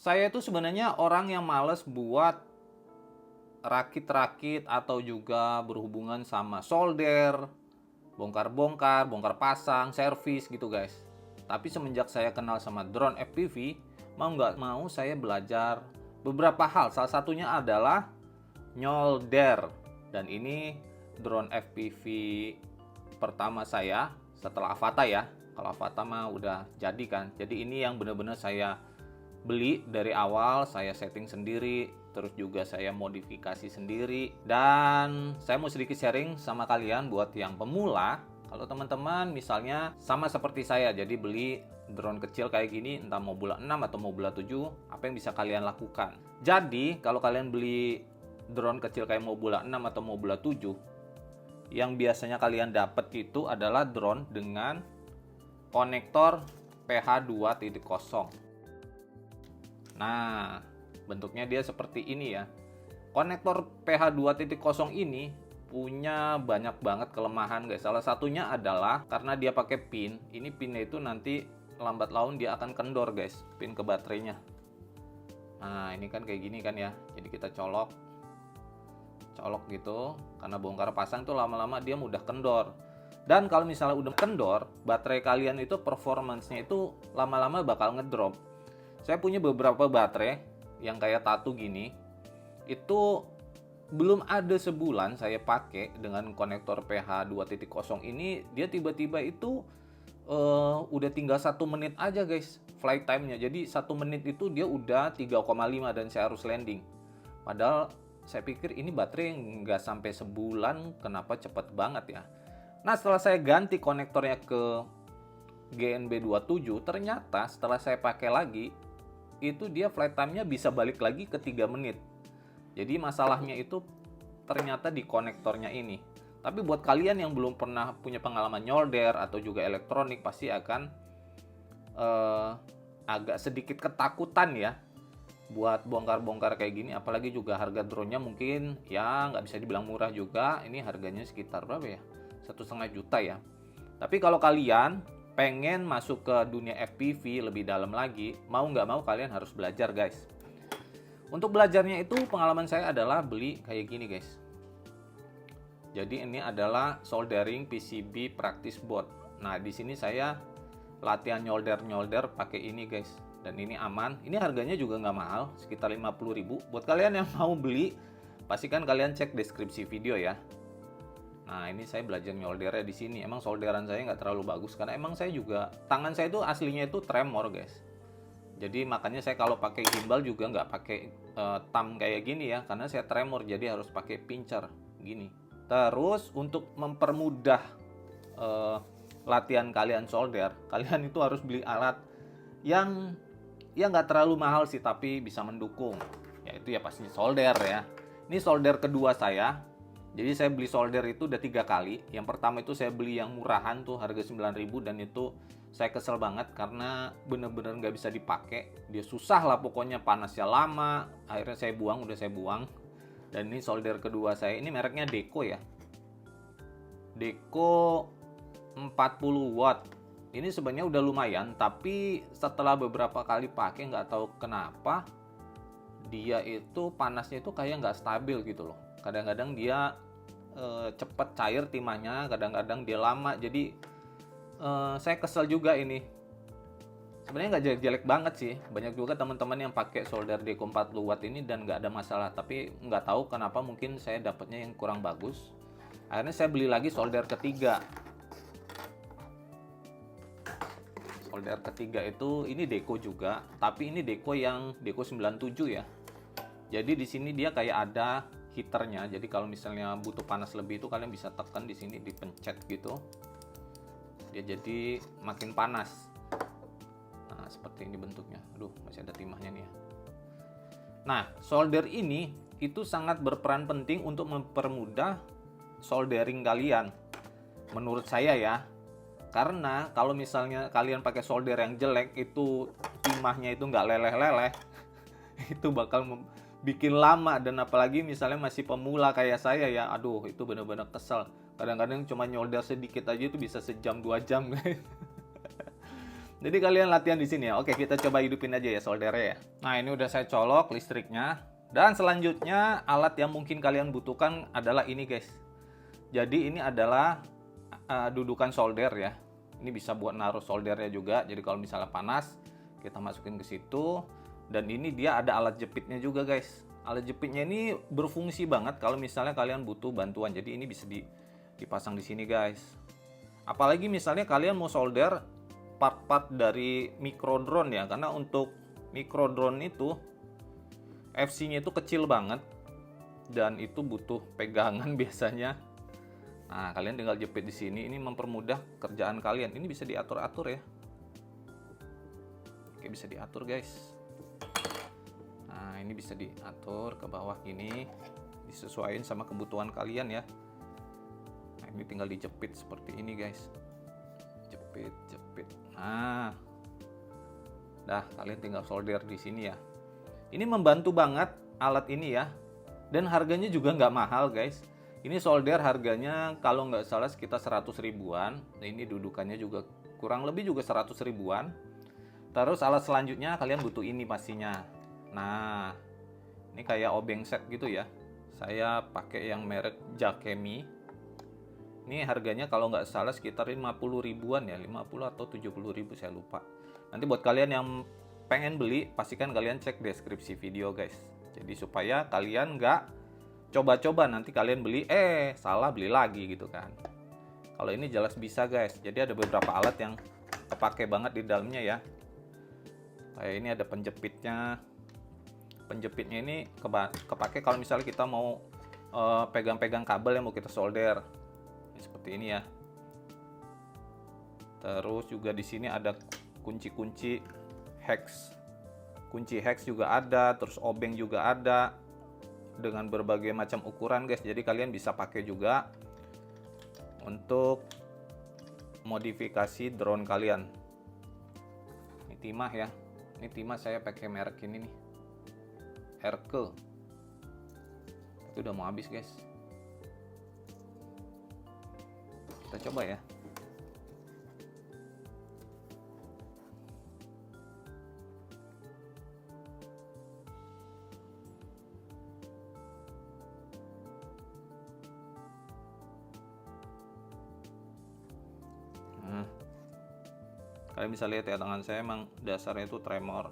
Saya itu sebenarnya orang yang males buat rakit-rakit atau juga berhubungan sama solder, bongkar-bongkar, bongkar pasang, servis gitu guys. Tapi semenjak saya kenal sama drone FPV, mau nggak mau saya belajar beberapa hal. Salah satunya adalah nyolder. Dan ini drone FPV pertama saya setelah Avata ya. Kalau Avata mah udah jadi kan. Jadi ini yang benar-benar saya beli dari awal, saya setting sendiri, terus juga saya modifikasi sendiri. Dan saya mau sedikit sharing sama kalian buat yang pemula. Kalau teman-teman misalnya sama seperti saya, jadi beli drone kecil kayak gini, entah mau Mobula 6 atau mau Mobula 7, apa yang bisa kalian lakukan? Jadi kalau kalian beli drone kecil kayak Mobula 6 atau Mobula 7, yang biasanya kalian dapat itu adalah drone dengan konektor PH 2.0. Nah, bentuknya dia seperti ini ya. Konektor PH 2.0 ini punya banyak banget kelemahan guys. Salah satunya adalah karena dia pakai pin. Ini pinnya itu nanti lambat laun dia akan kendor guys, pin ke baterainya. Nah, ini kan kayak gini kan ya. Jadi kita colok gitu. Karena bongkar pasang tuh lama-lama dia mudah kendor. Dan kalau misalnya udah kendor, baterai kalian itu performance-nya itu lama-lama bakal ngedrop. Saya punya beberapa baterai yang kayak Tatu gini. Itu belum ada sebulan saya pakai dengan konektor PH 2.0 ini, dia tiba-tiba itu udah tinggal 1 menit aja guys flight time-nya. Jadi 1 menit itu dia udah 3,5 dan saya harus landing. Padahal saya pikir ini baterai nggak sampai sebulan, kenapa cepet banget ya. Nah setelah saya ganti konektornya ke GNB27, ternyata setelah saya pakai lagi, itu dia flight time-nya bisa balik lagi ke 3 menit. Jadi masalahnya itu ternyata di konektornya ini. Tapi buat kalian yang belum pernah punya pengalaman nyolder atau juga elektronik, pasti akan agak sedikit ketakutan ya buat bongkar-bongkar kayak gini. Apalagi juga harga drone-nya mungkin ya nggak bisa dibilang murah juga. Ini harganya sekitar berapa ya? 1,5 juta ya. Tapi kalau kalian pengen masuk ke dunia FPV lebih dalam lagi, mau nggak mau kalian harus belajar guys. Untuk belajarnya itu pengalaman saya adalah beli kayak gini guys. Jadi ini adalah soldering PCB practice board. Nah di sini saya latihan nyolder pakai ini guys. Dan ini aman. Ini harganya juga nggak mahal, sekitar 50.000. Buat kalian yang mau beli, pastikan kalian cek deskripsi video ya. Nah ini saya belajar nyoldernya di sini. Emang solderan saya nggak terlalu bagus karena emang saya juga tangan saya itu aslinya itu tremor guys. Jadi makanya saya kalau pakai gimbal juga nggak pakai thumb kayak gini ya, karena saya tremor jadi harus pakai pincer gini. Terus untuk mempermudah latihan kalian solder, kalian itu harus beli alat yang ya nggak terlalu mahal sih tapi bisa mendukung. Yaitu ya pasti solder ya. Ini solder kedua saya. Jadi saya beli solder itu udah 3 kali. Yang pertama itu saya beli yang murahan tuh harga 9.000 dan itu saya kesel banget karena bener-bener nggak bisa dipakai. Dia susah lah pokoknya, panasnya lama. Akhirnya saya buang, udah saya buang. Dan ini solder kedua saya, ini mereknya Deco ya. Deco 40 watt. Ini sebenarnya udah lumayan, tapi setelah beberapa kali pakai nggak tahu kenapa dia itu panasnya itu kayak nggak stabil gitu loh. Kadang-kadang dia cepet cair timahnya, kadang-kadang dia lama. Jadi saya kesel juga ini. Sebenarnya nggak jelek-jelek banget sih. Banyak juga teman-teman yang pakai solder Deco 40 watt ini dan nggak ada masalah. Tapi nggak tahu kenapa, mungkin saya dapatnya yang kurang bagus. Akhirnya saya beli lagi solder ketiga. Solder ketiga itu ini Deco juga, tapi ini Deco yang Deco 97 ya. Jadi di sini dia kayak ada heaternya. Jadi kalau misalnya butuh panas lebih itu kalian bisa tekan di sini, dipencet gitu. Dia jadi makin panas. Nah, seperti ini bentuknya. Aduh, masih ada timahnya nih ya. Nah, solder ini itu sangat berperan penting untuk mempermudah soldering kalian. Menurut saya ya. Karena kalau misalnya kalian pakai solder yang jelek, itu timahnya itu nggak leleh-leleh, itu bakal bikin lama. Dan apalagi misalnya masih pemula kayak saya ya, aduh itu bener-bener kesel. Kadang-kadang cuma nyolder sedikit aja itu bisa sejam 2 jam guys. Jadi kalian latihan di sini ya. Oke, kita coba hidupin aja ya soldernya ya. Nah, ini udah saya colok listriknya. Dan selanjutnya alat yang mungkin kalian butuhkan adalah ini guys. Jadi ini adalah dudukan solder ya. Ini bisa buat naruh soldernya juga. Jadi kalau misalnya panas, kita masukin ke situ. Dan ini dia ada alat jepitnya juga guys. Alat jepitnya ini berfungsi banget kalau misalnya kalian butuh bantuan. Jadi ini bisa dipasang di sini guys. Apalagi misalnya kalian mau solder part-part dari micro drone ya, karena untuk micro drone itu FC-nya itu kecil banget dan itu butuh pegangan biasanya. Nah, kalian tinggal jepit di sini, ini mempermudah kerjaan kalian. Ini bisa diatur-atur ya. Oke, bisa diatur guys. Nah, ini bisa diatur ke bawah gini, disesuaikan sama kebutuhan kalian ya. Nah, ini tinggal dijepit seperti ini guys. Jepit. Nah, kalian tinggal solder di sini ya. Ini membantu banget alat ini ya. Dan harganya juga nggak mahal guys. Ini solder harganya kalau nggak salah sekitar 100 ribuan. Nah, ini dudukannya juga kurang lebih juga 100 ribuan. Terus alat selanjutnya kalian butuh ini pastinya. Nah, ini kayak obeng set gitu ya. Saya pakai yang merek Jakemi. Ini harganya kalau nggak salah sekitar 50 ribuan ya, 50 atau 70 ribu saya lupa. Nanti buat kalian yang pengen beli, pastikan kalian cek deskripsi video guys. Jadi supaya kalian nggak coba-coba nanti kalian beli, salah beli lagi gitu kan. Kalau ini jelas bisa guys. Jadi ada beberapa alat yang kepake banget di dalamnya ya. Kayak ini ada penjepitnya. Penjepitnya ini kepake kalau misalnya kita mau pegang-pegang kabel yang mau kita solder. Seperti ini ya. Terus juga di sini ada kunci-kunci hex. Kunci hex juga ada, terus obeng juga ada dengan berbagai macam ukuran guys. Jadi kalian bisa pakai juga untuk modifikasi drone kalian. Ini timah ya. Ini timah saya pakai merek ini nih. Erke. Itu udah mau habis guys. Kita coba ya. Kalian bisa lihat ya, tangan saya emang dasarnya itu tremor.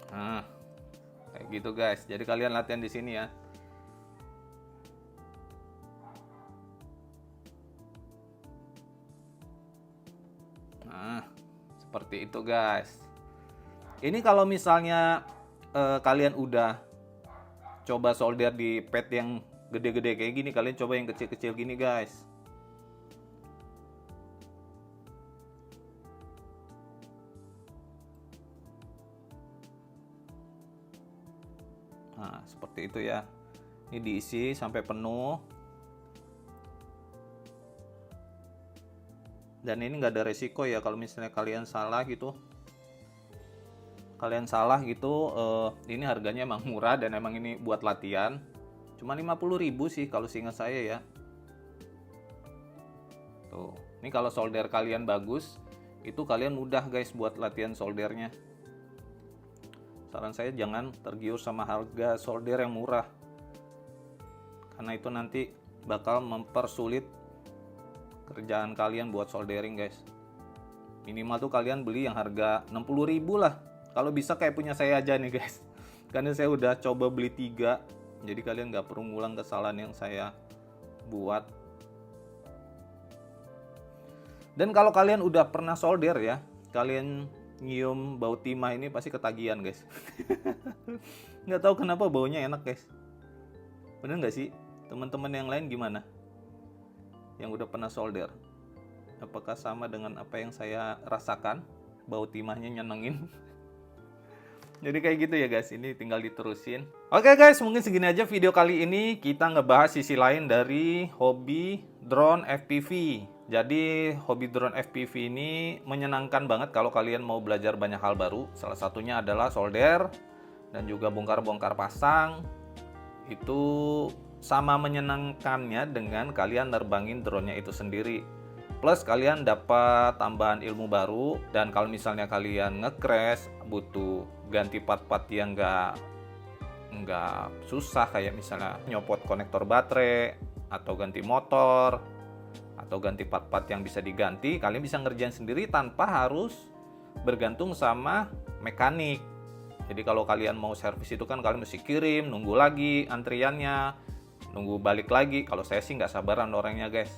Nah, kayak gitu guys. Jadi kalian latihan di sini ya. Nah, seperti itu guys. Ini kalau misalnya kalian udah coba solder di pad yang gede-gede kayak gini, kalian coba yang kecil-kecil gini guys. Nah, seperti itu ya. Ini diisi sampai penuh. Dan ini nggak ada resiko ya kalau misalnya kalian salah gitu. Ini harganya emang murah dan emang ini buat latihan. Cuma 50 ribu sih kalau seingat saya ya. Tuh, ini kalau solder kalian bagus, itu kalian mudah guys buat latihan soldernya. Saran saya jangan tergiur sama harga solder yang murah. Karena itu nanti bakal mempersulit kerjaan kalian buat soldering guys. Minimal tuh kalian beli yang harga 60 ribu lah. Kalau bisa kayak punya saya aja nih guys. Karena saya udah coba beli 3. Jadi kalian nggak perlu ngulang kesalahan yang saya buat. Dan kalau kalian udah pernah solder ya, kalian nyium bau timah ini pasti ketagihan guys. Nggak tahu kenapa baunya enak guys. Bener nggak sih? Teman-teman yang lain gimana? Yang udah pernah solder? Apakah sama dengan apa yang saya rasakan? Bau timahnya nyenengin. Jadi kayak gitu ya guys, ini tinggal diterusin. Oke guys, mungkin segini aja video kali ini. Kita ngebahas sisi lain dari hobi drone FPV. Jadi hobi drone FPV ini menyenangkan banget kalau kalian mau belajar banyak hal baru. Salah satunya adalah solder dan juga bongkar-bongkar pasang. Itu sama menyenangkannya dengan kalian nerbangin drone-nya itu sendiri. Plus kalian dapat tambahan ilmu baru, dan kalau misalnya kalian nge-crash butuh ganti part-part yang nggak susah, kayak misalnya nyopot konektor baterai atau ganti motor atau ganti part-part yang bisa diganti, kalian bisa ngerjain sendiri tanpa harus bergantung sama mekanik. Jadi kalau kalian mau servis itu kan kalian mesti kirim, nunggu lagi antriannya, nunggu balik lagi. Kalau saya sih nggak sabaran orangnya guys.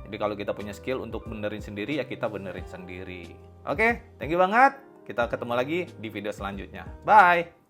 Jadi kalau kita punya skill untuk benerin sendiri, ya kita benerin sendiri. Oke, thank you banget. Kita ketemu lagi di video selanjutnya. Bye!